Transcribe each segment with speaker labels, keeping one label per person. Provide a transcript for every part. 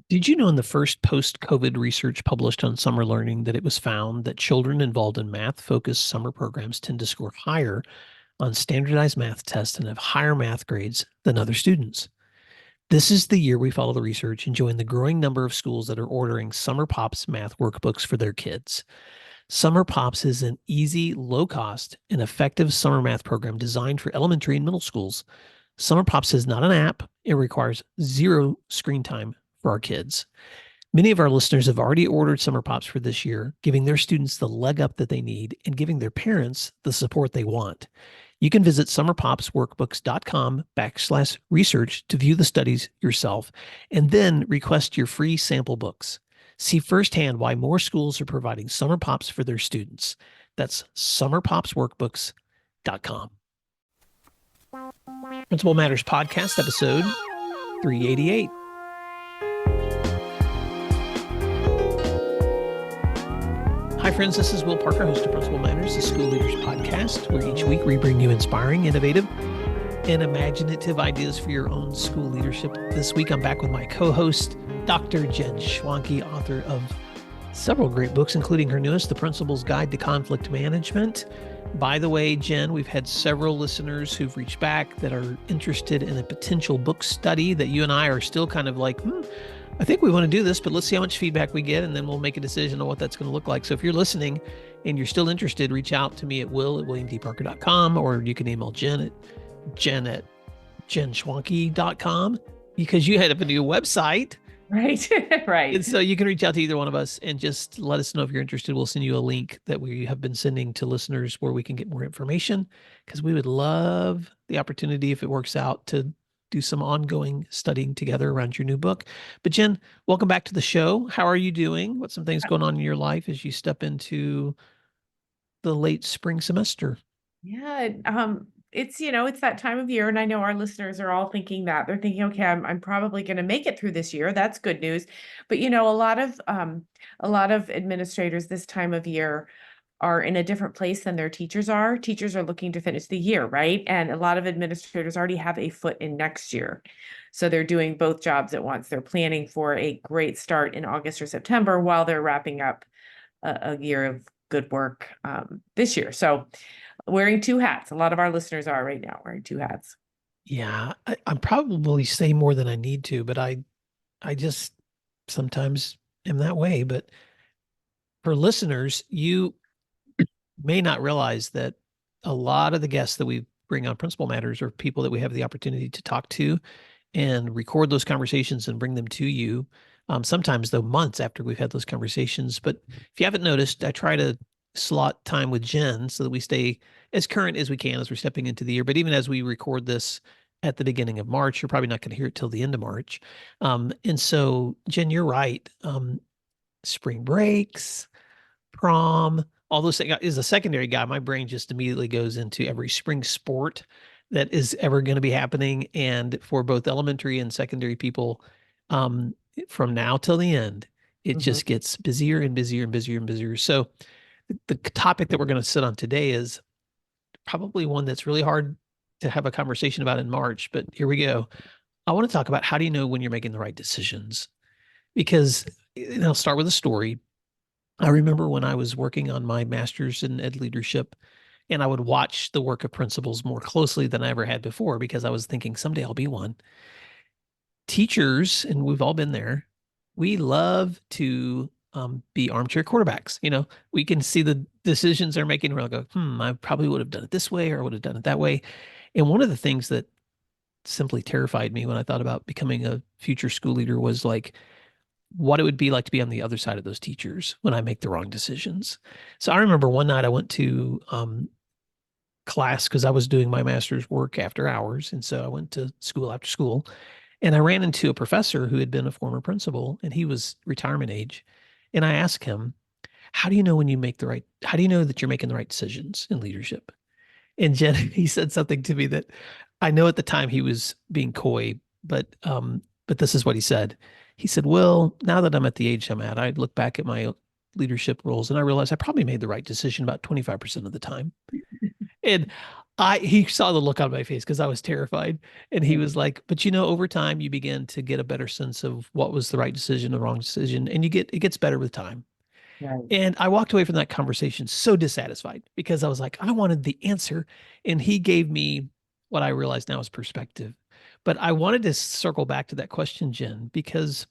Speaker 1: Did you know in the first post-COVID research published on summer learning that it was found that children involved in math-focused summer programs tend to score higher on standardized math tests and have higher math grades than other students? This is the year we follow the research and join the growing number of schools that are ordering Summer Pops math workbooks for their kids. Summer Pops is an easy, low cost, and effective summer math program designed for elementary and middle schools. Summer Pops is not an app, it requires zero screen time for our kids. Many of our listeners have already ordered Summer Pops for this year, giving their students the leg up that they need and giving their parents the support they want. You can visit summerpopsworkbooks.com/research to view the studies yourself and then request your free sample books. See firsthand why more schools are providing Summer Pops for their students. That's summerpopsworkbooks.com. Principal Matters Podcast, episode 388. Hi, friends. This is Will Parker, host of Principal Matters, the School Leaders Podcast, where each week we bring you inspiring, innovative, and imaginative ideas for your own school leadership. This week, I'm back with my co-host, Dr. Jen Schwanke, author of several great books, including her newest, The Principal's Guide to Conflict Management. By the way, Jen, we've had several listeners who've reached back that are interested in a potential book study that you and I are still kind of like, I think we want to do this, but let's see how much feedback we get, and then we'll make a decision on what that's going to look like. So if you're listening and you're still interested, reach out to me at will@williamdparker.com, or you can email jen@jenschwanke.com, because you have a new website.
Speaker 2: Right. Right.
Speaker 1: And so you can reach out to either one of us and just let us know if you're interested. We'll send you a link that we have been sending to listeners where we can get more information, because we would love the opportunity, if it works out, to do some ongoing studying together around your new book. But Jen, welcome back to the show. How are you doing? What's some things going on in your life as you step into the late spring semester?
Speaker 2: Yeah. It's that time of year, and I know our listeners are all thinking that. They're thinking, okay, I'm probably going to make it through this year. That's good news. But a lot of administrators this time of year are in a different place than their teachers are. Teachers are looking to finish the year, right? And a lot of administrators already have a foot in next year. So they're doing both jobs at once. They're planning for a great start in August or September while they're wrapping up a year of good work this year. So wearing two hats. A lot of our listeners are right now wearing two hats.
Speaker 1: Yeah, I'm probably saying more than I need to, but I just sometimes am that way. But for listeners, you may not realize that a lot of the guests that we bring on Principal Matters are people that we have the opportunity to talk to and record those conversations and bring them to you. Sometimes, though, months after we've had those conversations. But if you haven't noticed, I try to slot time with Jen so that we stay as current as we can as we're stepping into the year. But even as we record this at the beginning of March, you're probably not going to hear it till the end of March. And so, Jen, you're right. Spring breaks, prom, all those things. As a secondary guy, my brain just immediately goes into every spring sport that is ever going to be happening. And for both elementary and secondary people, from now till the end, it just gets busier and busier and busier and busier. So the topic that we're going to sit on today is probably one that's really hard to have a conversation about in March, but here we go. I want to talk about, how do you know when you're making the right decisions? Because, and I'll start with a story. I remember when I was working on my master's in ed leadership, and I would watch the work of principals more closely than I ever had before, because I was thinking someday I'll be one. Teachers, and we've all been there, we love to be armchair quarterbacks. We can see the decisions they're making. We're like, I probably would have done it this way, or I would have done it that way. And one of the things that simply terrified me when I thought about becoming a future school leader was like, what it would be like to be on the other side of those teachers when I make the wrong decisions. So I remember one night I went to class because I was doing my master's work after hours. And so I went to school after school, and I ran into a professor who had been a former principal, and he was retirement age. And I asked him, how do you know how do you know that you're making the right decisions in leadership? And Jen, he said something to me that I know at the time he was being coy, but this is what he said. He said, well, now that I'm at the age I'm at, I look back at my leadership roles and I realize I probably made the right decision about 25% of the time. And he saw the look on my face because I was terrified. And he
Speaker 2: Yeah.
Speaker 1: was like, but over time you begin to get a better sense of what was the right decision, the wrong decision, and it gets better with time.
Speaker 2: Right.
Speaker 1: And I walked away from that conversation so dissatisfied because I was like, I wanted the answer. And he gave me what I realize now is perspective. But I wanted to circle back to that question, Jen, because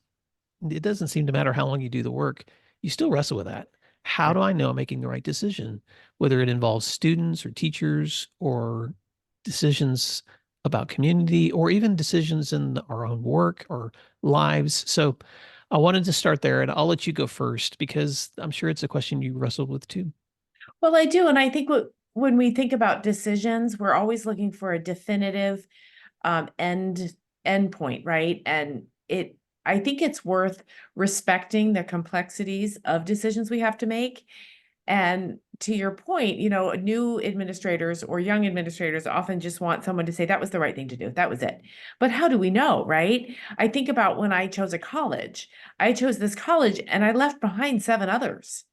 Speaker 1: it doesn't seem to matter how long you do the work. You still wrestle with that. How
Speaker 2: Right.
Speaker 1: do I know I'm making the right decision? Whether it involves students or teachers or decisions about community or even decisions in our own work or lives. So I wanted to start there and I'll let you go first because I'm sure it's a question you wrestled with too.
Speaker 2: Well, I do. And I think when we think about decisions, we're always looking for a definitive end point, right? And I think it's worth respecting the complexities of decisions we have to make. And to your point, new administrators or young administrators often just want someone to say that was the right thing to do. That was it. But how do we know, right? I think about when I chose a college. I chose this college and I left behind 7 others.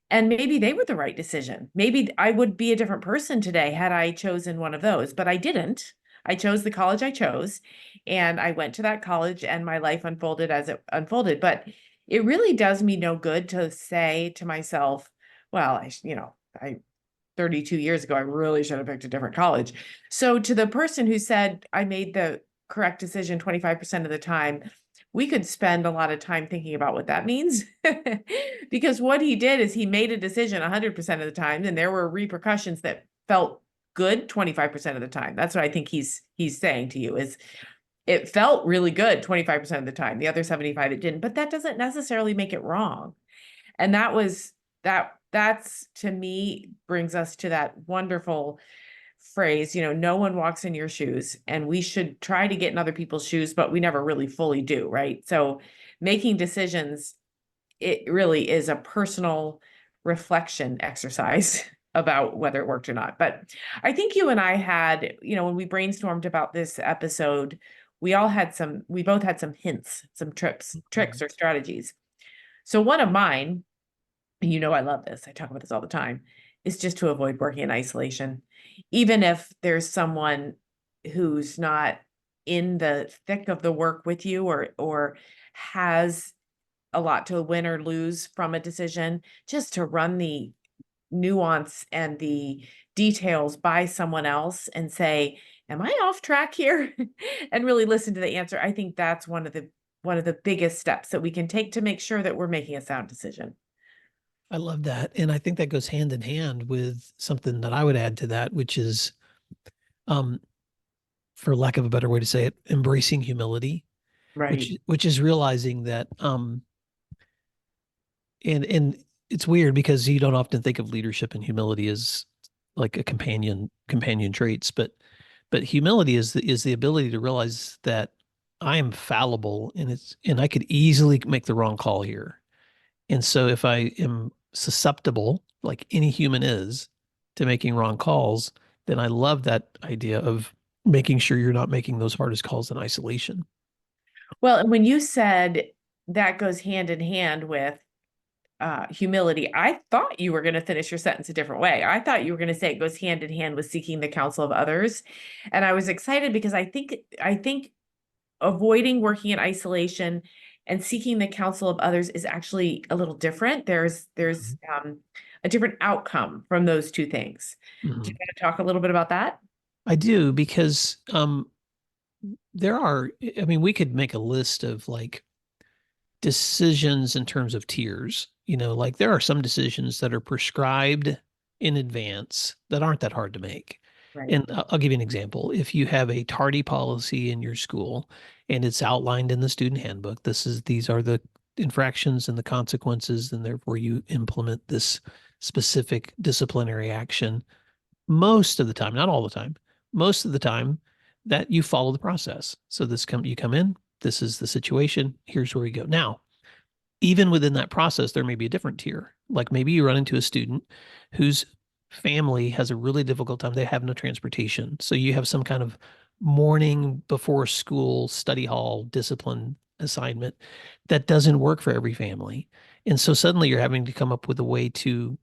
Speaker 2: And maybe they were the right decision. Maybe I would be a different person today had I chosen one of those, but I didn't. I chose the college I chose, and I went to that college, and my life unfolded as it unfolded. But it really does me no good to say to myself, well, I 32 years ago, I really should have picked a different college. So to the person who said I made the correct decision 25% of the time, we could spend a lot of time thinking about what that means. Because what he did is he made a decision 100% of the time, and there were repercussions that felt good 25% of the time. That's what I think he's saying to you is it felt really good 25% of the time. The other 75 it didn't, but that doesn't necessarily make it wrong. And that's to me brings us to that wonderful phrase, no one walks in your shoes, and we should try to get in other people's shoes, but we never really fully do, right? So making decisions, it really is a personal reflection exercise about whether it worked or not. But I think you and I had, when we brainstormed about this episode, we both had some hints, some tricks or strategies. So one of mine, I love this, I talk about this all the time, is just to avoid working in isolation. Even if there's someone who's not in the thick of the work with you or has a lot to win or lose from a decision, just to run the nuance and the details by someone else and say, am I off track here? And really listen to the answer. I think that's one of the biggest steps that we can take to make sure that we're making a sound decision.
Speaker 1: I love that. And I think that goes hand in hand with something that I would add to that, which is, um, for lack of a better way to say it, embracing humility,
Speaker 2: Right.
Speaker 1: which is realizing that, and it's weird because you don't often think of leadership and humility as like a companion traits, but humility is the ability to realize that I am fallible and I could easily make the wrong call here. And so if I am susceptible, like any human is, to making wrong calls, then I love that idea of making sure you're not making those hardest calls in isolation.
Speaker 2: Well, and when you said that goes hand in hand with humility, I thought you were going to finish your sentence a different way. I thought you were going to say it goes hand in hand with seeking the counsel of others. And I was excited because I think avoiding working in isolation and seeking the counsel of others is actually a little different. There's a different outcome from those two things. Do you
Speaker 1: Mhm.
Speaker 2: want to talk a little bit about that?
Speaker 1: I do because there are, I mean, we could make a list of like decisions in terms of tiers. Like there are some decisions that are prescribed in advance that aren't that hard to make.
Speaker 2: Right.
Speaker 1: And I'll give you an example. If you have a tardy policy in your school and it's outlined in the student handbook, these are the infractions and the consequences, and therefore you implement this specific disciplinary action most of the time, not all the time, most of the time that you follow the process. So you come in, this is the situation, here's where we go. Now, even within that process, there may be a different tier. Like maybe you run into a student whose family has a really difficult time. They have no transportation. So you have some kind of morning before school study hall discipline assignment that doesn't work for every family. And so suddenly you're having to come up with a way to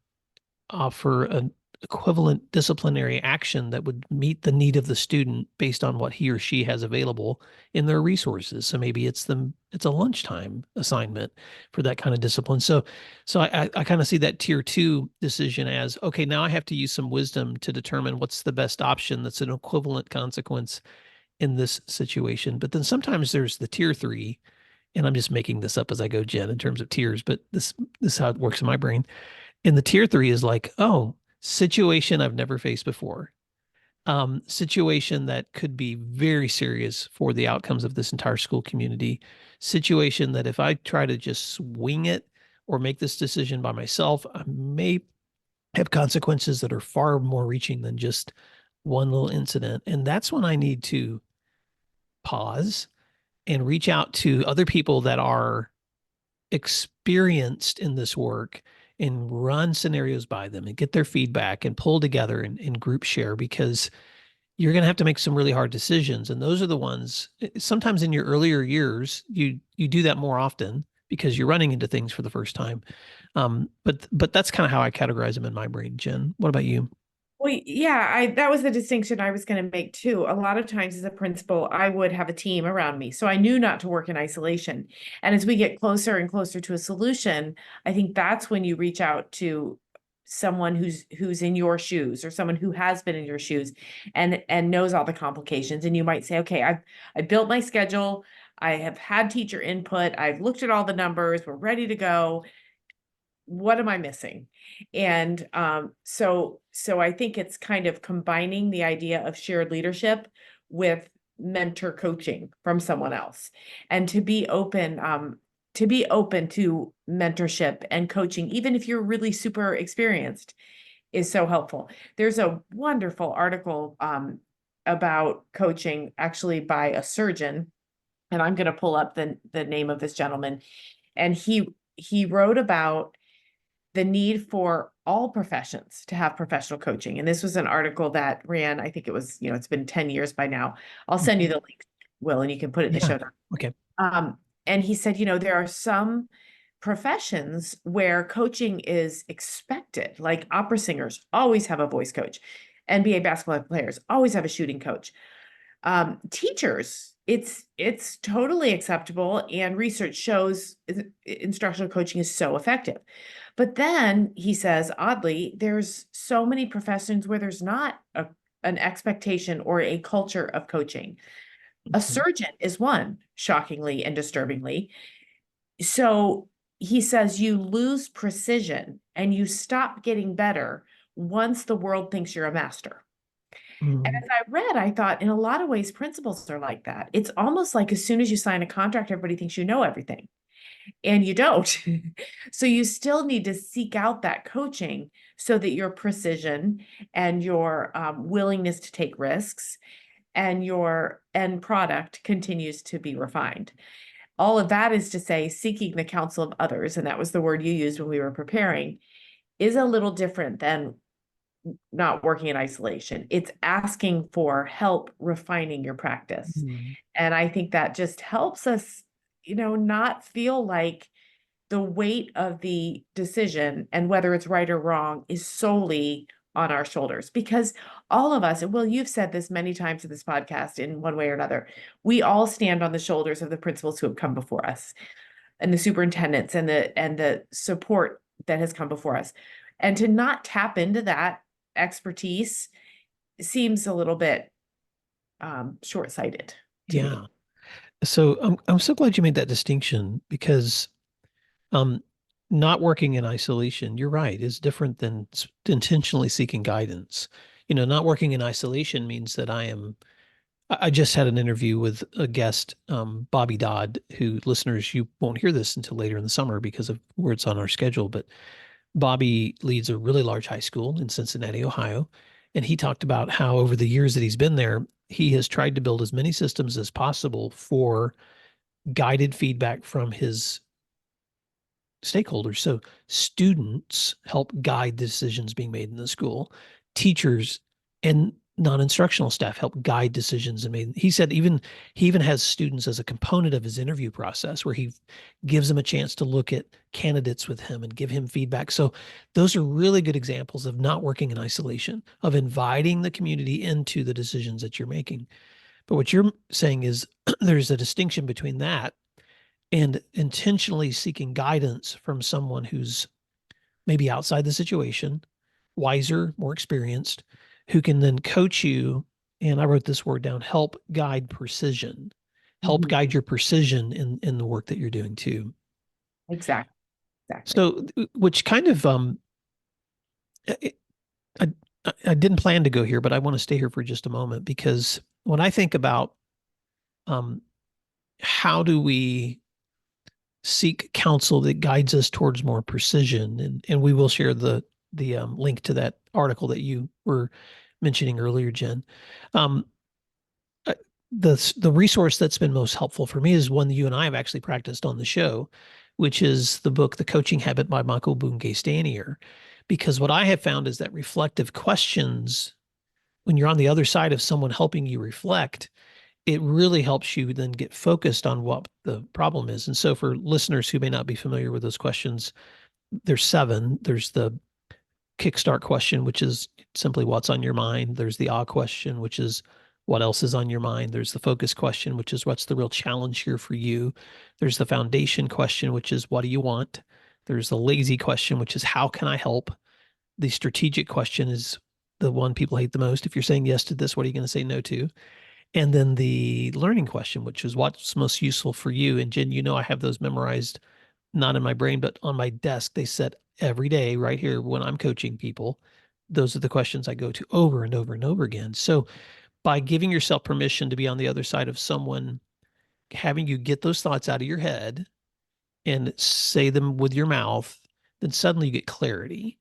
Speaker 1: offer equivalent disciplinary action that would meet the need of the student based on what he or she has available in their resources. So maybe it's a lunchtime assignment for that kind of discipline. So I kind of see that tier two decision as, okay, now I have to use some wisdom to determine what's the best option that's an equivalent consequence in this situation. But then sometimes there's the tier three, and I'm just making this up as I go, Jen, in terms of tiers, but this is how it works in my brain. And the tier three is like, oh, situation I've never faced before. Situation that could be very serious for the outcomes of this entire school community. Situation that if I try to just swing it or make this decision by myself, I may have consequences that are far more reaching than just one little incident. And that's when I need to pause and reach out to other people that are experienced in this work and run scenarios by them and get their feedback and pull together and group share, because you're going to have to make some really hard decisions. And those are the ones sometimes in your earlier years, you do that more often because you're running into things for the first time. But that's kind of how I categorize them in my brain. Jen, what about you?
Speaker 2: Well, yeah, that was the distinction I was going to make too. A lot of times as a principal, I would have a team around me. So I knew not to work in isolation. And as we get closer and closer to a solution, I think that's when you reach out to someone who's in your shoes, or someone who has been in your shoes and knows all the complications. And you might say, okay, I built my schedule. I have had teacher input. I've looked at all the numbers. We're ready to go. What am I missing? And so I think it's kind of combining the idea of shared leadership with mentor coaching from someone else, and to be open to mentorship and coaching, even if you're really super experienced, is so helpful. There's a wonderful article about coaching, actually by a surgeon, and I'm going to pull up the name of this gentleman, and he wrote about the need for all professions to have professional coaching. And this was an article that ran, I think it was, it's been 10 years by now. I'll send you the link, Will, and you can put it in the
Speaker 1: Yeah.
Speaker 2: show notes.
Speaker 1: Okay.
Speaker 2: And he said, there are some professions where coaching is expected, like opera singers always have a voice coach, NBA basketball players always have a shooting coach. Teachers, it's totally acceptable, and research shows instructional coaching is so effective. But then he says, oddly, there's so many professions where there's not an expectation or a culture of coaching. A
Speaker 1: Mhm.
Speaker 2: surgeon is one, shockingly and disturbingly. So he says you lose precision and you stop getting better once the world thinks you're a master. And
Speaker 1: Mhm.
Speaker 2: as I read, I thought in a lot of ways, principals are like that. It's almost like as soon as you sign a contract, everybody thinks you know everything, and you don't. So you still need to seek out that coaching so that your precision and your willingness to take risks and your end product continues to be refined. All of that is to say, seeking the counsel of others, and that was the word you used when we were preparing, is a little different than not working in isolation. It's asking for help refining your practice.
Speaker 1: Mhm.
Speaker 2: And I think that just helps us, not feel like the weight of the decision and whether it's right or wrong is solely on our shoulders, because all of us, and Will, you've said this many times in this podcast in one way or another, we all stand on the shoulders of the principals who have come before us, and the superintendents, and the support that has come before us. And to not tap into that expertise seems a little bit short-sighted to me.
Speaker 1: Yeah. So I'm so glad you made that distinction, because um, not working in isolation, you're right, is different than intentionally seeking guidance. Not working in isolation means that I just had an interview with a guest, Bobby Dodd, who, listeners, you won't hear this until later in the summer because of where it's on our schedule. But Bobby leads a really large high school in Cincinnati, Ohio. And he talked about how over the years that he's been there, he has tried to build as many systems as possible for guided feedback from his stakeholders. So students help guide the decisions being made in the school, teachers, and non-instructional staff help guide decisions. And he said he even has students as a component of his interview process where he gives them a chance to look at candidates with him and give him feedback. So those are really good examples of not working in isolation, of inviting the community into the decisions that you're making. But what you're saying is there's a distinction between that and intentionally seeking guidance from someone who's maybe outside the situation, wiser, more experienced, who can then coach you. And I wrote this word down, help guide precision, help
Speaker 2: Mhm.
Speaker 1: guide your precision in the work that you're doing too.
Speaker 2: Exactly. Exactly.
Speaker 1: So, which kind of, I, I, I didn't plan to go here, but I want to stay here for just a moment because when I think about um, how do we seek counsel that guides us towards more precision, and we will share the link to that article that you were mentioning earlier, Jen. Um, uh, the resource that's been most helpful for me is one that you and I have actually practiced on the show, which is the book The Coaching Habit by Michael Bungay Stanier. Because what I have found is that reflective questions, when you're on the other side of someone helping you reflect, it really helps you then get focused on what the problem is. And so for listeners who may not be familiar with those questions, there's seven. There's the kickstart question, which is simply what's on your mind. There's the question, which is what else is on your mind. There's the focus question, which is what's the real challenge here for you. There's the foundation question, which is what do you want? There's the lazy question, which is how can I help? The strategic question is the one people hate the most. If you're saying yes to this, what are you going to say no to? And then the learning question, which is what's most useful for you. And Jen, I have those memorized, not in my brain, but on my desk. They set every day right here when I'm coaching people. Those are the questions I go to over and over and over again. So by giving yourself permission to be on the other side of someone, having you get those thoughts out of your head and say them with your mouth, then suddenly you get clarity.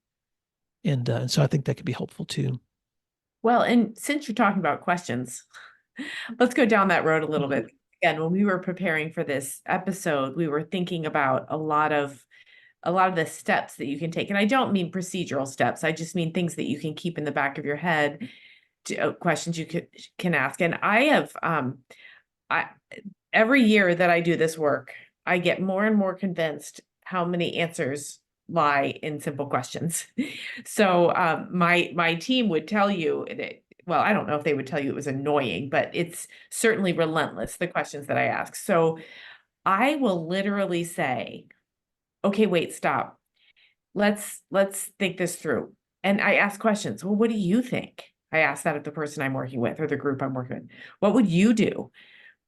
Speaker 1: And so I think that could be helpful too.
Speaker 2: Well, and since you're talking about questions, let's go down that road a little
Speaker 1: Mhm.
Speaker 2: bit. Again, when we were preparing for this episode, we were thinking about a lot of the steps that you can take. And I don't mean procedural steps. I just mean things that you can keep in the back of your head, questions you can ask. And I every year that I do this work, I get more and more convinced how many answers lie in simple questions. So my team would tell you that, well, I don't know if they would tell you it was annoying, but it's certainly relentless, the questions that I ask. So I will literally say, okay, wait, stop. Let's think this through. And I ask questions. Well, what do you think? I ask that of the person I'm working with or the group I'm working with. What would you do?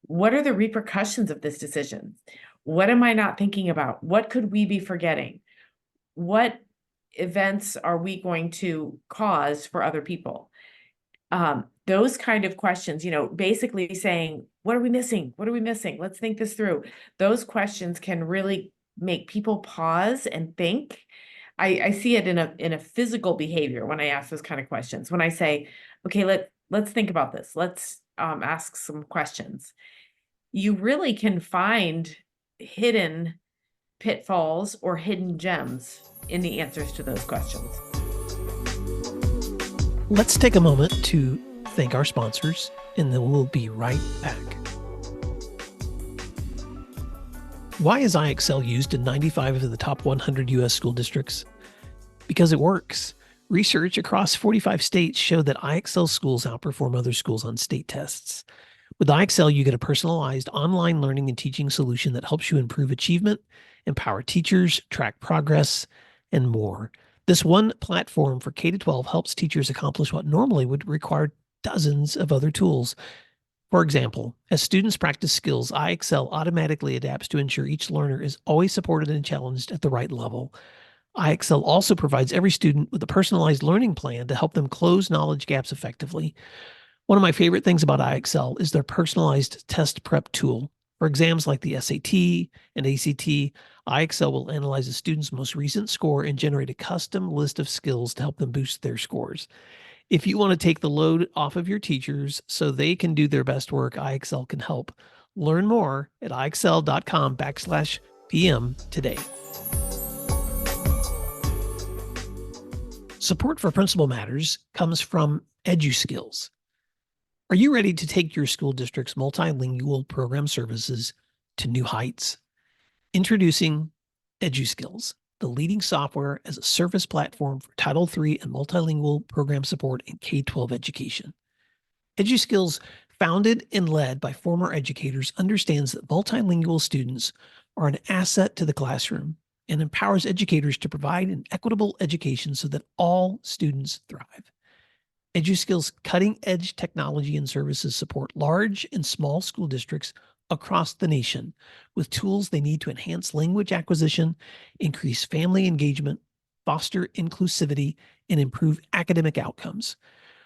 Speaker 2: What are the repercussions of this decision? What am I not thinking about? What could we be forgetting? What events are we going to cause for other people? Those kind of questions, basically saying, what are we missing? What are we missing? Let's think this through. Those questions can really make people pause and think. I see it in a physical behavior when I ask those kind of questions. When I say, okay, let's think about this. Let's ask some questions. You really can find hidden pitfalls or hidden gems in the answers to those questions.
Speaker 1: Let's take a moment to thank our sponsors, and then we'll be right back. Why is IXL used in 95 of the top 100 U.S. school districts? Because it works. Research across 45 states showed that IXL schools outperform other schools on state tests. With IXL, you get a personalized online learning and teaching solution that helps you improve achievement, empower teachers, track progress, and more. This one platform for K-12 helps teachers accomplish what normally would require dozens of other tools. For example, as students practice skills, IXL automatically adapts to ensure each learner is always supported and challenged at the right level. IXL also provides every student with a personalized learning plan to help them close knowledge gaps effectively. One of my favorite things about IXL is their personalized test prep tool. For exams like the SAT and ACT, IXL will analyze a student's most recent score and generate a custom list of skills to help them boost their scores. If you want to take the load off of your teachers so they can do their best work, IXL can help. Learn more at IXL.com/PM today. Support for Principal Matters comes from EduSkills. Are you ready to take your school district's multilingual program services to new heights? Introducing EduSkills, the leading software as a service platform for Title III and multilingual program support in K-12 education. EduSkills, founded and led by former educators, understands that multilingual students are an asset to the classroom and empowers educators to provide an equitable education so that all students thrive. EduSkills' cutting-edge technology and services support large and small school districts across the nation with tools they need to enhance language acquisition, increase family engagement, foster inclusivity, and improve academic outcomes.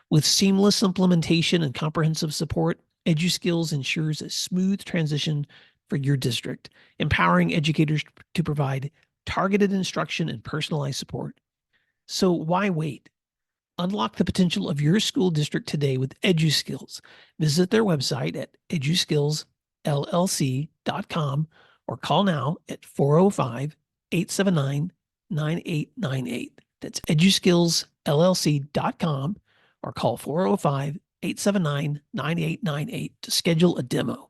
Speaker 1: With seamless implementation and comprehensive support, EduSkills ensures a smooth transition for your district, empowering educators to provide targeted instruction and personalized support. So why wait? Unlock the potential of your school district today with EduSkills. Visit their website at eduskillsllc.com or call now at 405 879 9898. That's eduskillsllc.com or call 405 879 9898 to schedule a demo.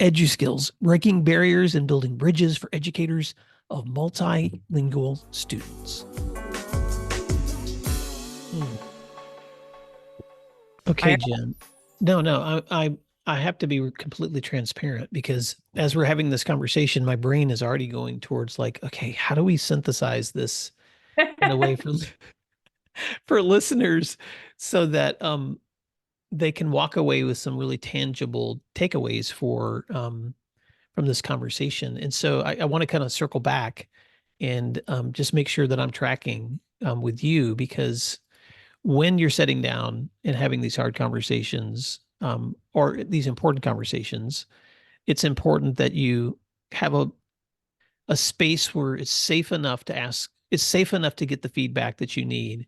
Speaker 1: EduSkills, breaking barriers and building bridges for educators of multilingual students. Okay, Jen. No, I have to be completely transparent because as we're having this conversation, my brain is already going towards like, okay, how do we synthesize this in a way for for listeners so that they can walk away with some really tangible takeaways for from this conversation. And so I want to kind of circle back and just make sure that I'm tracking with you because when you're sitting down and having these hard conversations or these important conversations, it's important that you have a space where it's safe enough to ask, it's safe enough to get the feedback that you need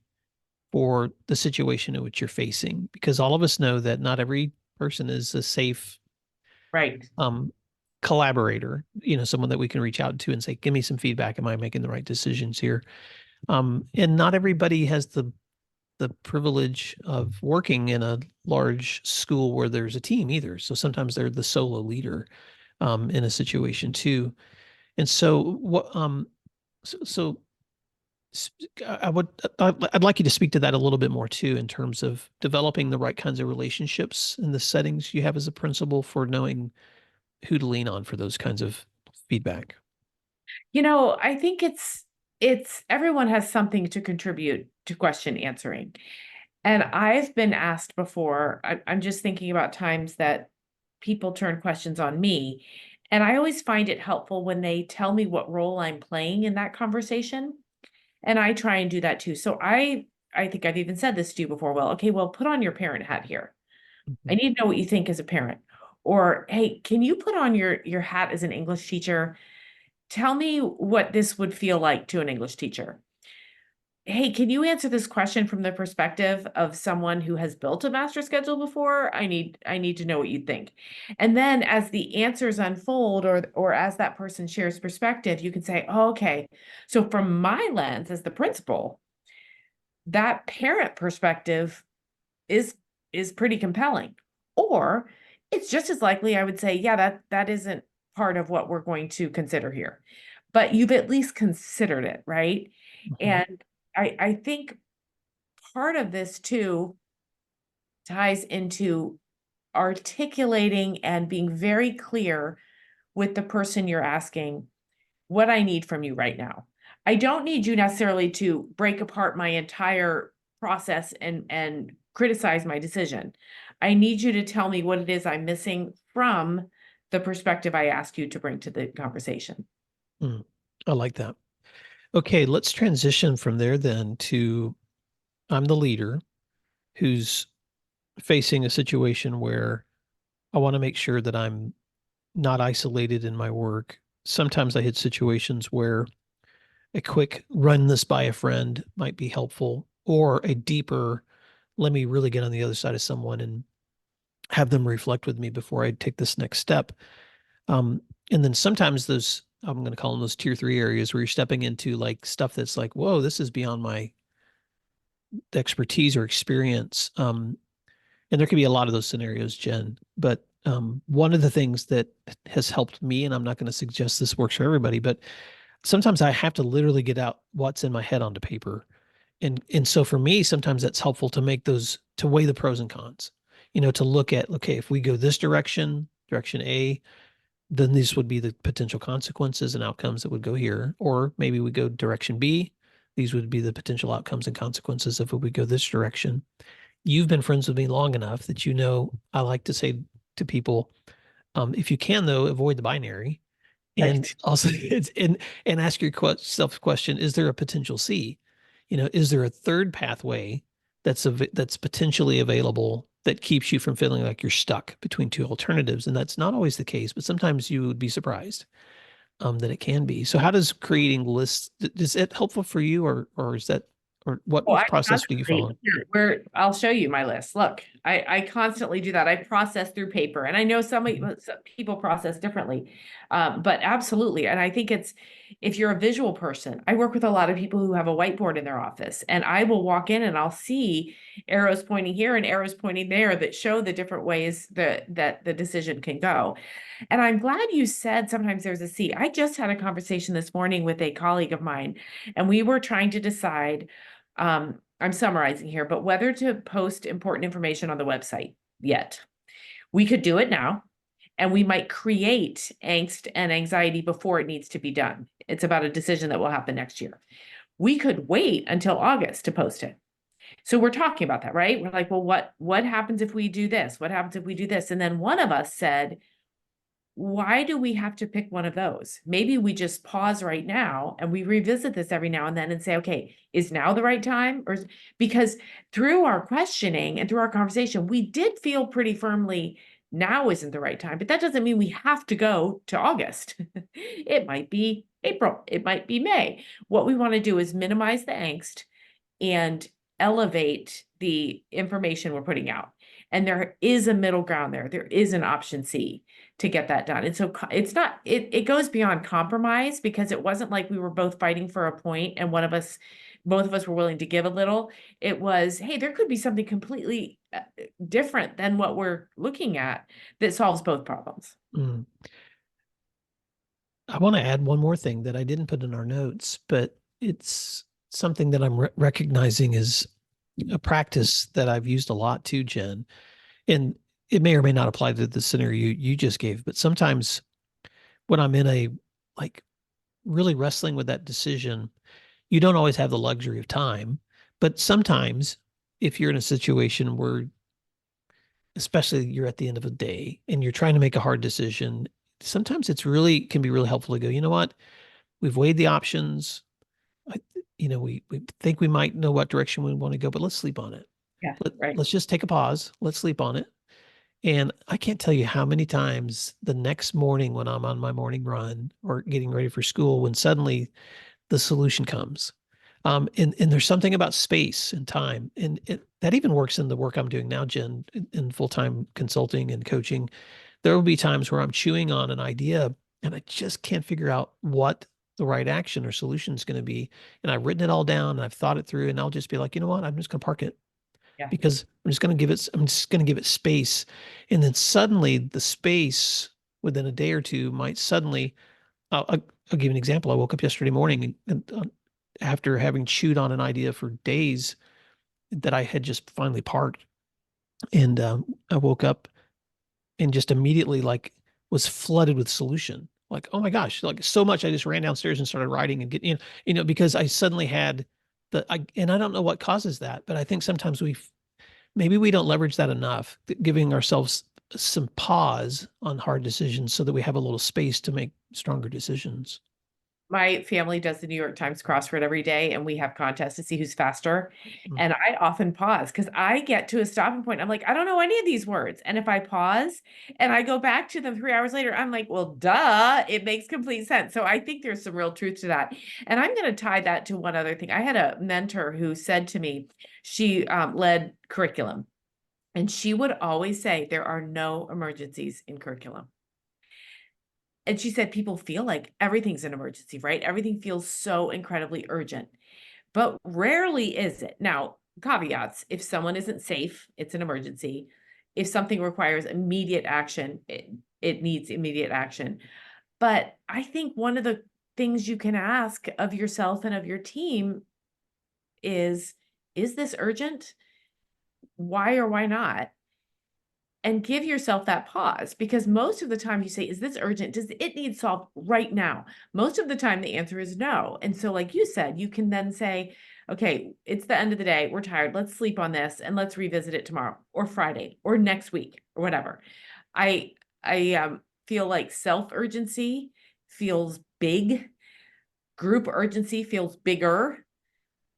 Speaker 1: for the situation in which you're facing. Because all of us know that not every person is a safe
Speaker 2: Right.
Speaker 1: collaborator, you know, someone that we can reach out to and say, give me some feedback. Am I making the right decisions here? And not everybody has the privilege of working in a large school where there's a team either. So sometimes they're the solo leader in a situation too. And so what so I would I'd like you to speak to that a little bit more too in terms of developing the right kinds of relationships in the settings you have as a principal for knowing who to lean on for those kinds of feedback.
Speaker 2: I think it's everyone has something to contribute to question answering. And I've been asked before, I'm just thinking about times that people turn questions on me. And I always find it helpful when they tell me what role I'm playing in that conversation. And I try and do that too. So I think I've even said this to you before. Well, okay, well, put on your parent hat here. I
Speaker 1: Mhm.
Speaker 2: need to know what you think as a parent. Or, hey, can you put on your hat as an English teacher? Tell me what this would feel like to an English teacher. Hey, can you answer this question from the perspective of someone who has built a master schedule before? I need to know what you think. And then as the answers unfold or as that person shares perspective, you can say, oh, okay. So from my lens as the principal, that parent perspective is is pretty compelling. Or it's just as likely I would say, yeah, that isn't part of what we're going to consider here. But you've at least considered it, right?
Speaker 1: Mhm.
Speaker 2: And I think part of this too ties into articulating and being very clear with the person you're asking what I need from you right now. I don't need you necessarily to break apart my entire process and criticize my decision. I need you to tell me what it is I'm missing from the perspective I ask you to bring to the conversation.
Speaker 1: Mm. I like that. Okay, let's transition from there then to I'm the leader who's facing a situation where I want to make sure that I'm not isolated in my work. Sometimes I hit situations where a quick run this by a friend might be helpful, or a deeper, let me really get on the other side of someone and have them reflect with me before I take this next step. And then sometimes those, I'm going to call them those tier three areas where you're stepping into like stuff that's like, whoa, this is beyond my expertise or experience. And there could be a lot of those scenarios, Jen. But one of the things that has helped me, and I'm not going to suggest this works for everybody, but sometimes I have to literally get out what's in my head onto paper. And so for me, sometimes that's helpful to make those, to weigh the pros and cons, to look at, okay, if we go this direction, direction A, then these would be the potential consequences and outcomes that would go here. Or maybe we go direction B. These would be the potential outcomes and consequences if we go this direction. You've been friends with me long enough that I like to say to people, if you can though, avoid the binary, and
Speaker 2: Right.
Speaker 1: also and ask yourself the question: is there a potential C? Is there a third pathway that's potentially available that keeps you from feeling like you're stuck between two alternatives? And that's not always the case, but sometimes you would be surprised that it can be. So, how does creating lists is it helpful for you, or is that or what
Speaker 2: Well, I
Speaker 1: process do you
Speaker 2: constantly
Speaker 1: follow?
Speaker 2: here, I'll show you my list. Look, I constantly do that. I process through paper, and I know
Speaker 1: Mhm.
Speaker 2: some people process differently, but absolutely. And I think it's if you're a visual person, I work with a lot of people who have a whiteboard in their office, and I will walk in and I'll see arrows pointing here and arrows pointing there that show the different ways that the decision can go. And I'm glad you said sometimes there's a C. I just had a conversation this morning with a colleague of mine, and we were trying to decide I'm summarizing here, but whether to post important information on the website yet. We could do it now, and we might create angst and anxiety before it needs to be done. It's about a decision that will happen next year. We could wait until August to post it. So we're talking about that, right? We're like, well, what happens if we do this? What happens if we do this? And then one of us said, why do we have to pick one of those? Maybe we just pause right now and we revisit this every now and then and say, okay, is now the right time? Because through our questioning and through our conversation, we did feel pretty firmly now isn't the right time, but that doesn't mean we have to go to August. It might be April, it might be May. What we want to do is minimize the angst and elevate the information we're putting out. And there is a middle ground there. There is an option C to get that done. And so it's not, it goes beyond compromise because it wasn't like we were both fighting for a point and both of us were willing to give a little. It was, hey, there could be something completely different than what we're looking at that solves both problems.
Speaker 1: Mm. I want to add one more thing that I didn't put in our notes, but it's something that I'm recognizing is a practice that I've used a lot too, Jen. And it may or may not apply to the scenario you just gave, but sometimes when I'm in a like really wrestling with that decision, you don't always have the luxury of time. But sometimes if you're in a situation where, especially you're at the end of a day and you're trying to make a hard decision, sometimes can be really helpful to go, you know what? We've weighed the options. I, we think we might know what direction we want to go, but let's sleep on it.
Speaker 2: Yeah, right.
Speaker 1: Let's just take a pause. Let's sleep on it. And I can't tell you how many times the next morning when I'm on my morning run or getting ready for school, when suddenly the solution comes. And there's something about space and time. And that even works in the work I'm doing now, Jen, in full-time consulting and coaching. There will be times where I'm chewing on an idea and I just can't figure out what the right action or solution is going to be. And I've written it all down and I've thought it through, and I'll just be like, you know what? I'm just going to park it
Speaker 2: Yeah.
Speaker 1: because I'm just going to give it space. And then suddenly the space within a day or two might suddenly, I'll give you an example. I woke up yesterday morning and after having chewed on an idea for days that I had just finally parked. And I woke up and just immediately like was flooded with solution. Like, oh my gosh, like so much. I just ran downstairs and started writing and getting, because I suddenly had and I don't know what causes that, but I think sometimes maybe we don't leverage that enough, giving ourselves some pause on hard decisions so that we have a little space to make stronger decisions.
Speaker 2: My family does the New York Times crossword every day, and we have contests to see who's faster.
Speaker 1: Mm.
Speaker 2: And I often pause because I get to a stopping point. I'm like, I don't know any of these words. And if I pause and I go back to them 3 hours later, I'm like, well, duh, it makes complete sense. So I think there's some real truth to that. And I'm going to tie that to one other thing. I had a mentor who said to me, she led curriculum, and she would always say, there are no emergencies in curriculum. And she said people feel like everything's an emergency, right? Everything feels so incredibly urgent, but rarely is it. Now, caveats, if someone isn't safe, it's an emergency. if something requires immediate action, it needs immediate action. But I think one of the things you can ask of yourself and of your team is this urgent? Why or why not? And give yourself that pause, because most of the time you say, is this urgent? Does it need solved right now? Most of the time the answer is no. And so, like you said, you can then say, okay, it's the end of the day. We're tired. Let's sleep on this and let's revisit it tomorrow or Friday or next week or whatever. I I feel like self urgency feels big. Group urgency feels bigger.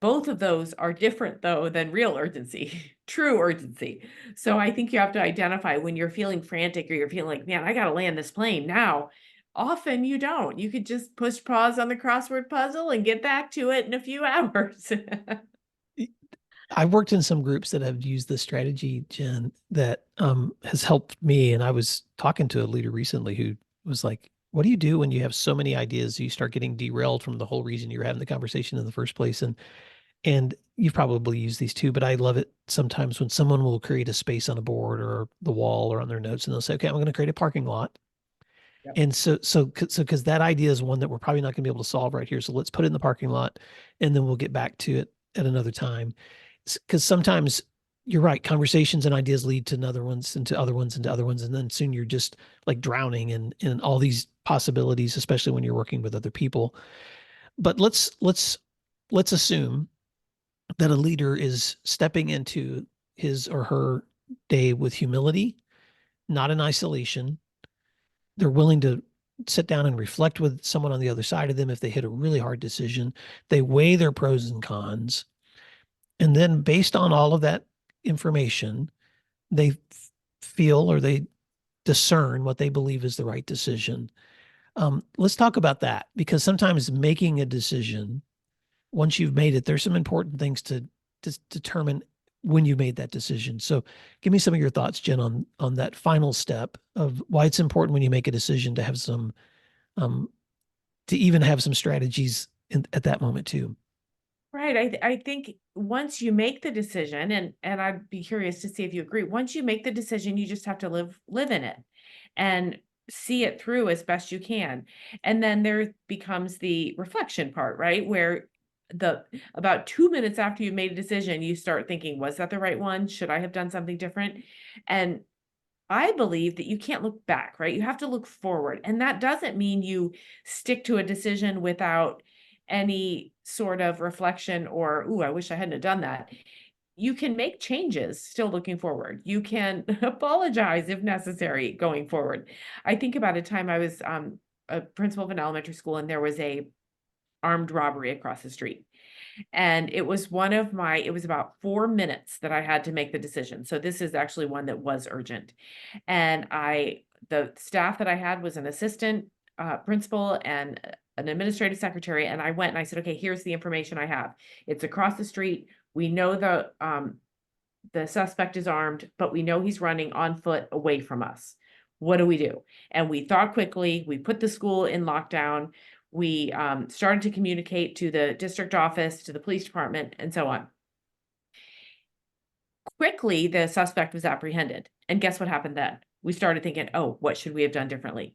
Speaker 2: Both of those are different though than real urgency, true urgency. So I think you have to identify when you're feeling frantic or you're feeling like, man, I got to land this plane now. Often you don't. You could just push pause on the crossword puzzle and get back to it in a few hours.
Speaker 1: I've worked in some groups that have used this strategy, Jen, that has helped me. And I was talking to a leader recently who was like, what do you do when you have so many ideas, you start getting derailed from the whole reason you're having the conversation in the first place? And you've probably used these too, but I love it sometimes when someone will create a space on a board or the wall or on their notes and they'll say, okay, I'm going to create a parking lot.
Speaker 2: Yep.
Speaker 1: And because that idea is one that we're probably not going to be able to solve right here. So let's put it in the parking lot and then we'll get back to it at another time. Because sometimes you're right, conversations and ideas lead to another ones and to other ones and to other ones. And then soon you're just like drowning in all these possibilities, especially when you're working with other people. But let's assume that a leader is stepping into his or her day with humility, not in isolation. They're willing to sit down and reflect with someone on the other side of them if they hit a really hard decision. They weigh their pros and cons. And then, based on all of that information, they feel or they discern what they believe is the right decision. Let's talk about that because sometimes making a decision, once you've made it, there's some important things to determine when you made that decision. So give me some of your thoughts, Jen, on that final step of why it's important when you make a decision to have some um, to even have some strategies at that moment too.
Speaker 2: Right. I think once you make the decision, and I'd be curious to see if you agree, once you make the decision, you just have to live in it and see it through as best you can. And then there becomes the reflection part, right? Where the about 2 minutes after you made a decision, you start thinking, was that the right one? Should I have done something different? And I believe that you can't look back, right? You have to look forward. And that doesn't mean you stick to a decision without any sort of reflection or, ooh, I wish I hadn't have done that. You can make changes still looking forward. You can apologize if necessary going forward. I think about a time I was a principal of an elementary school and there was a armed robbery across the street. And it was it was about 4 minutes that I had to make the decision. So this is actually one that was urgent. And the staff that I had was an assistant principal and an administrative secretary. And I went and I said, okay, here's the information I have. It's across the street. We know the suspect is armed, but we know he's running on foot away from us. What do we do? And we thought quickly. We put the school in lockdown. We started to communicate to the district office, to the police department, and so on. Quickly, the suspect was apprehended. And guess what happened then? We started thinking, oh, what should we have done differently?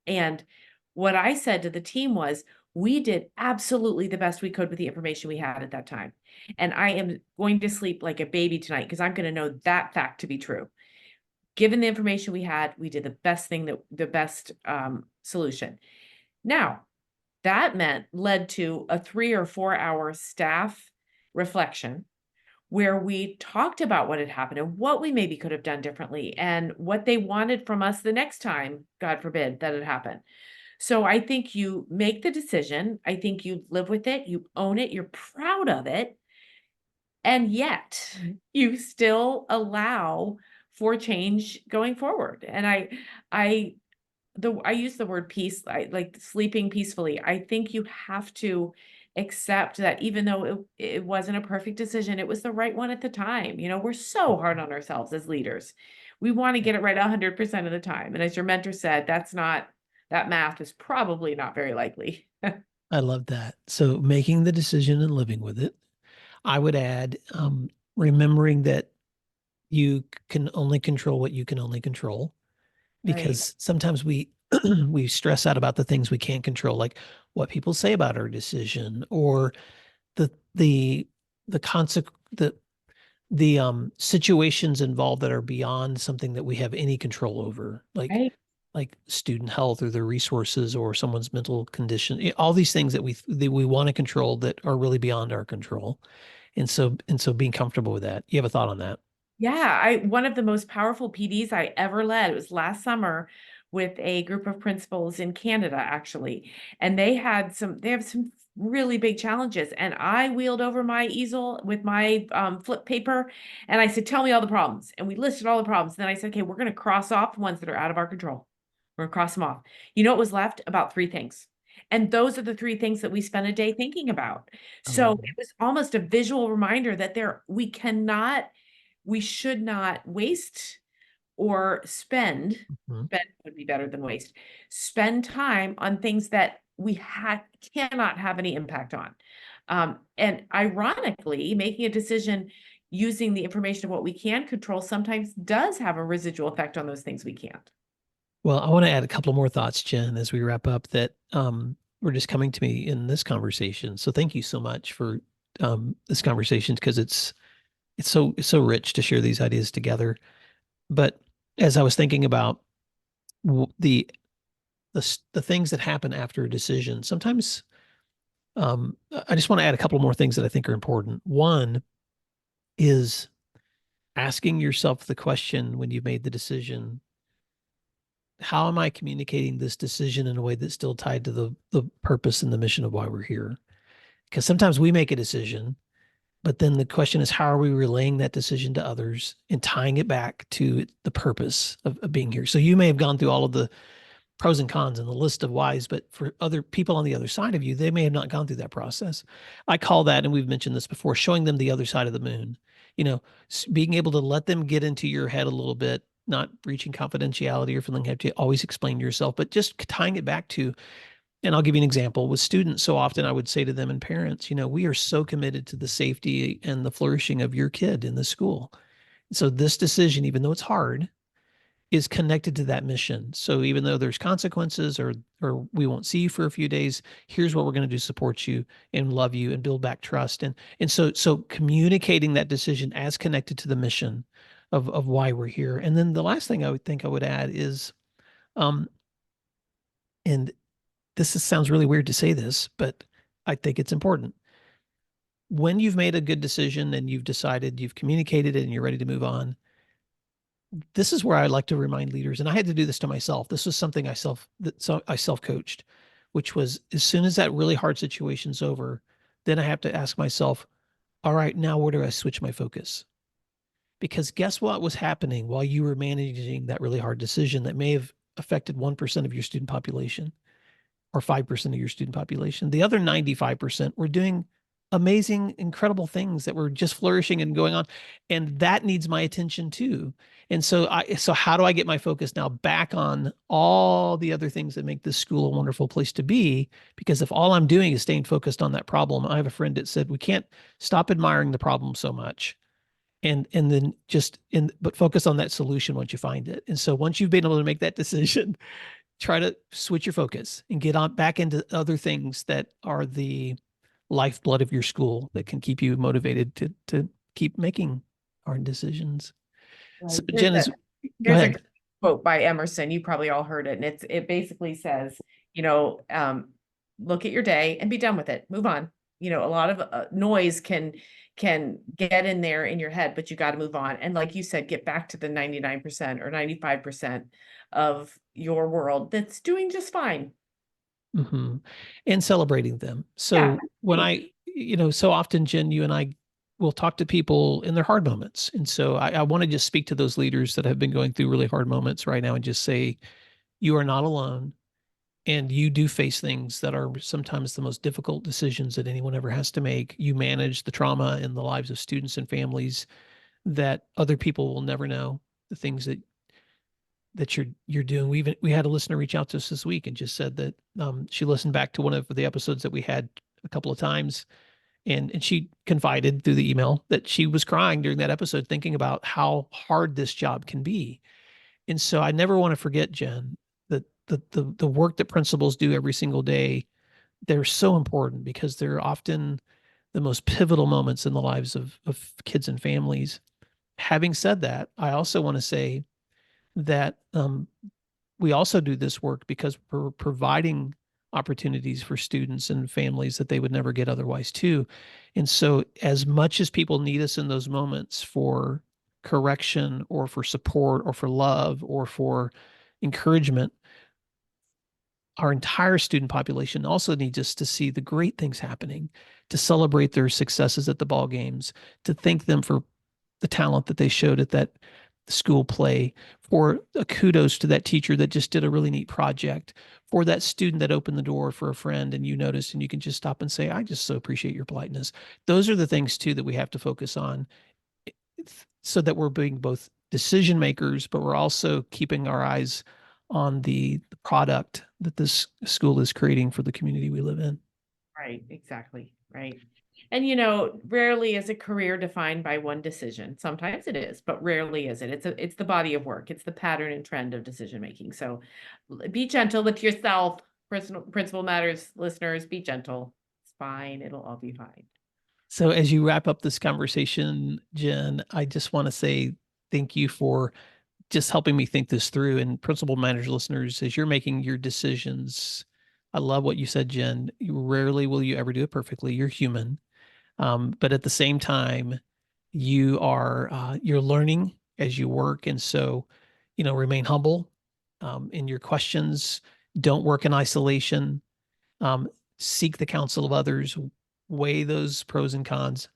Speaker 2: And what I said to the team was, we did absolutely the best we could with the information we had at that time. And I am going to sleep like a baby tonight because I'm going to know that fact to be true. Given the information we had, we did the best solution. Now, that led to a 3 or 4 hour staff reflection where we talked about what had happened and what we maybe could have done differently and what they wanted from us the next time, God forbid, that had happened. So I think you make the decision. I think you live with it, you own it, you're proud of it. And yet you still allow for change going forward. And I I use the word peace, like sleeping peacefully. I think you have to accept that even though it wasn't a perfect decision, it was the right one at the time. We're so hard on ourselves as leaders. We want to get it right 100% of the time. And as your mentor said, that math is probably not very likely.
Speaker 1: I love that. So making the decision and living with it. I would add remembering that You can only control what you can only control,
Speaker 2: Right.
Speaker 1: because sometimes we we stress out about the things we can't control, like what people say about our decision, or the the the consequence, the situations involved that are beyond something that we have any control over,
Speaker 2: Right.
Speaker 1: like student health or their resources or someone's mental condition. All these things that we want to control that are really beyond our control. And so being comfortable with that. You have a thought on that?
Speaker 2: Yeah, I one of the most powerful PDs I ever led, it was last summer with a group of principals in Canada, actually. And they have some really big challenges. And I wheeled over my easel with my flip paper and I said, tell me all the problems. And we listed all the problems. And then I said, okay, we're going to cross off the ones that are out of our control. We're going to cross them off. You know what was left? About three things. And those are the three things that we spent a day thinking about. So
Speaker 1: Um,
Speaker 2: it was almost a visual reminder that we should not waste or
Speaker 1: mhm.
Speaker 2: spend would be better than waste, spend time on things that cannot have any impact on. And ironically, making a decision using the information of what we can control sometimes does have a residual effect on those things we can't.
Speaker 1: Well, I want to add a couple more thoughts, Jen, as we wrap up that were just coming to me in this conversation. So thank you so much for this conversation, because it's so rich to share these ideas together. But as I was thinking about the things that happen after a decision, sometimes I just want to add a couple more things that I think are important. One is asking yourself the question when you've made the decision: how am I communicating this decision in a way that's still tied to the purpose and the mission of why we're here? Because sometimes we make a decision, but then the question is, how are we relaying that decision to others and tying it back to the purpose of being here? So you may have gone through all of the pros and cons and the list of whys, but for other people on the other side of you, they may have not gone through that process. I call that, and we've mentioned this before, showing them the other side of the moon. You know, being able to let them get into your head a little bit, not breaching confidentiality or feeling you have to always explain yourself, but just tying it back to, and I'll give you an example with students. So often I would say to them, and parents, we are so committed to the safety and the flourishing of your kid in the school. So this decision, even though it's hard, is connected to that mission. So even though there's consequences, or we won't see you for a few days, here's what we're going to do: support you and love you and build back trust. And so communicating that decision as connected to the mission of why we're here. And then the last thing I would think I would add is, um, and sounds really weird to say this, but I think it's important. When you've made a good decision and you've decided, you've communicated it, and you're ready to move on, this is where I like to remind leaders, and I had to do this to myself. This was something I self coached, which was, as soon as that really hard situation's over, then I have to ask myself, all right, now where do I switch my focus? Because guess what was happening while you were managing that really hard decision that may have affected 1% of your student population, or 5% of your student population? The other 95% were doing amazing, incredible things that were just flourishing and going on. And that needs my attention too. And so how do I get my focus now back on all the other things that make this school a wonderful place to be? Because if all I'm doing is staying focused on that problem, I have a friend that said, we can't stop admiring the problem so much, and then but focus on that solution once you find it. And so once you've been able to make that decision, try to switch your focus and get on back into other things that are the lifeblood of your school, that can keep you motivated to keep making hard decisions. So
Speaker 2: Right.
Speaker 1: Jen, go
Speaker 2: There's a
Speaker 1: ahead.
Speaker 2: quote by Emerson. You probably all heard it, and it basically says, you know, look at your day and be done with it. Move on. You know, a lot of noise can get in there in your head, but you got to move on. And like you said, get back to the 99% or 95% of your world that's doing just fine.
Speaker 1: Hmm. And celebrating them.
Speaker 2: Yeah.
Speaker 1: So when
Speaker 2: Right.
Speaker 1: so often, Jen, you and I will talk to people in their hard moments. And so I want to just speak to those leaders that have been going through really hard moments right now and just say, you are not alone. And you do face things that are sometimes the most difficult decisions that anyone ever has to make. You manage the trauma in the lives of students and families that other people will never know. The things that you're doing. We had a listener reach out to us this week and just said that she listened back to one of the episodes that we had a couple of times, And she confided through the email that she was crying during that episode, thinking about how hard this job can be. And so I never want to forget, Jen, that the work that principals do every single day, they're so important because they're often the most pivotal moments in the lives of kids and families. Having said that, I also want to say that we also do this work because we're providing opportunities for students and families that they would never get otherwise too. And so as much as people need us in those moments for correction or for support or for love or for encouragement, our entire student population also needs us to see the great things happening, to celebrate their successes at the ball games, to thank them for the talent that they showed at that school play, for a kudos to that teacher that just did a really neat project, for that student that opened the door for a friend and you noticed and you can just stop and say, I just so appreciate your politeness. Those are the things too that we have to focus on so that we're being both decision makers, but we're also keeping our eyes on the product that this school is creating for the community we live in.
Speaker 2: Right, exactly, right. And rarely is a career defined by one decision. Sometimes it is, but rarely is it. It's the body of work. It's the pattern and trend of decision making. So be gentle with yourself. Principal matters, listeners, be gentle. It's fine. It'll all be fine.
Speaker 1: So as you wrap up this conversation, Jen, I just want to say thank you for just helping me think this through. And principal managers, listeners, as you're making your decisions, I love what you said, Jen. Rarely will you ever do it perfectly. You're human. But at the same time, you're learning as you work. And so, remain humble in your questions. Don't work in isolation. Seek the counsel of others, weigh those pros and cons,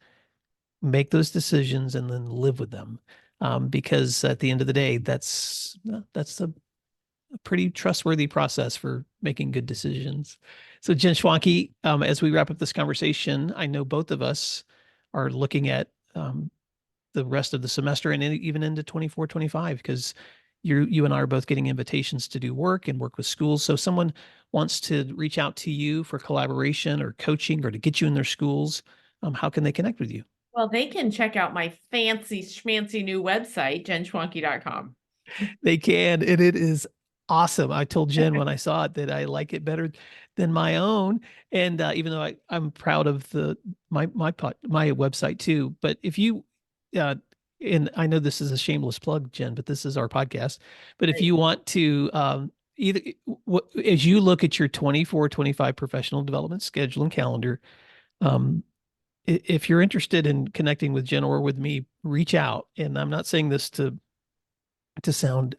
Speaker 1: make those decisions, and then live with them. Because at the end of the day, that's a pretty trustworthy process for making good decisions. So Jen Schwanke, as we wrap up this conversation, I know both of us are looking at the rest of the semester and even into 24, 25, because you and I are both getting invitations to do work and work with schools. So if someone wants to reach out to you for collaboration or coaching or to get you in their schools, how can they connect with you?
Speaker 2: Well, they can check out my fancy schmancy new website, jenschwanke.com.
Speaker 1: They can, and it is awesome. I told Jen when I saw it that I like it better than my own, and even though I'm proud of my website too. But if you, and I know this is a shameless plug, Jen, but this is our podcast. But if you want to either as you look at your 24-25 professional development schedule and calendar, if you're interested in connecting with Jen or with me, reach out. And I'm not saying this to sound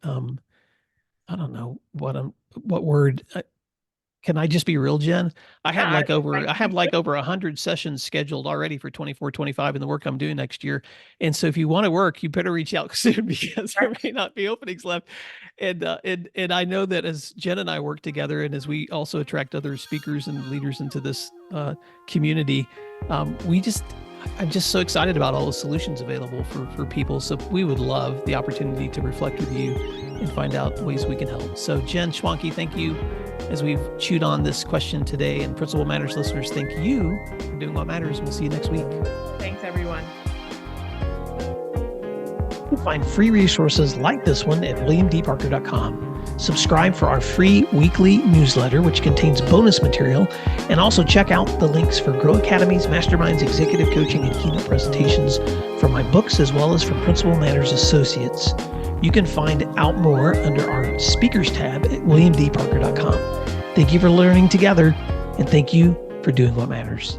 Speaker 1: I don't know what word. Can I just be real, Jen? I have
Speaker 2: Yeah,
Speaker 1: like over
Speaker 2: I
Speaker 1: I have like over 100 sessions scheduled already for 24-25 in the work I'm doing next year. And so if you want to work, you better reach out soon because there may not be openings left. And I know that as Jen and I work together and as we also attract other speakers and leaders into this community, I'm just so excited about all the solutions available for people. So we would love the opportunity to reflect with you and find out ways we can help. So Jen Schwanke, thank you as we've chewed on this question today. And Principal Matters listeners, thank you for doing what matters. We'll see you next week.
Speaker 2: Thanks, everyone.
Speaker 1: You'll find free resources like this one at williamdparker.com. Subscribe for our free weekly newsletter, which contains bonus material, and also check out the links for Grow Academies, Masterminds, Executive Coaching, and Keynote presentations from my books, as well as from Principal Matters Associates. You can find out more under our speakers tab at williamdparker.com. Thank you for learning together, and thank you for doing what matters.